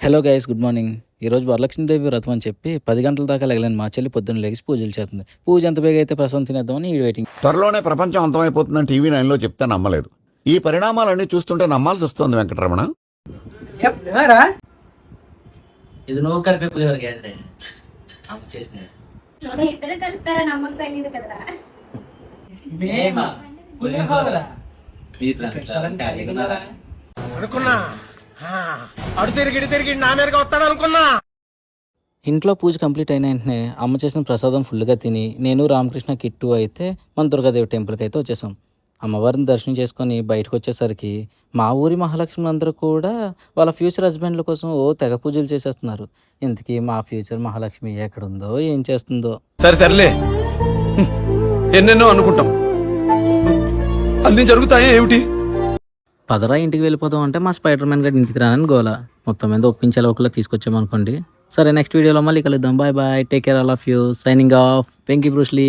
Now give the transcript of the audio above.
Hello guys, good morning. ఈరోజు వరలక్ష్మీదేవి వ్రతం అని చెప్పి 10 గంటల దాకా లెగలేను. మా చెల్లి పొద్దున్న లెగిసి పూజలు చేస్తుంది. పూజ ఎంత బేగ అయితే ప్రసాదం తినేద్దామని ఈ వెయిటింగ్. త్వరలోనే ప్రపంచం అంతమైపోతుందని టీవీ 9లో చెప్తే నమ్మలేదు. ఈ పరిణామాలన్నీ చూస్తుంటే నమ్మాల్సి వస్తుంది వెంకటరమణ. ఇది నువ్వు కలిపే పులిహోర కాదురే, చేసిన ఇద్దరు కలిపారా నమ్మకం తెలియదు కదరా. ఇంట్లో పూజ కంప్లీట్ అయిన వెంటనే అమ్మ చేసిన ప్రసాదం ఫుల్గా తిని నేను రామకృష్ణ కిట్టు అయితే మన దుర్గాదేవి టెంపుల్కి అయితే వచ్చేసాం. అమ్మవారిని దర్శనం చేసుకొని బయటకు వచ్చేసరికి మా ఊరి మహాలక్ష్మి అందరూ కూడా వాళ్ళ ఫ్యూచర్ హస్బెండ్ల కోసం తెగ పూజలు చేసేస్తున్నారు. ఇంతకీ మా ఫ్యూచర్ మహాలక్ష్మి ఎక్కడుందో ఏం చేస్తుందో. సరే తరలే, ఎన్నెన్నో అనుకుంటాం, అన్ని జరుగుతాయా ఏమిటి? పదరా ఇంటికి వెళ్ళిపోదాం అంటే మా స్పైడర్ మ్యాన్ గారి ఇంటికి రానని గోల. మొత్తం మీద ఒప్పించేలా ఒకలా తీసుకొచ్చామనుకోండి. సరే, నెక్స్ట్ వీడియోలో మళ్ళీ కలుద్దాం. Bye bye, take care all of you. Signing off, Venky Bruce Lee.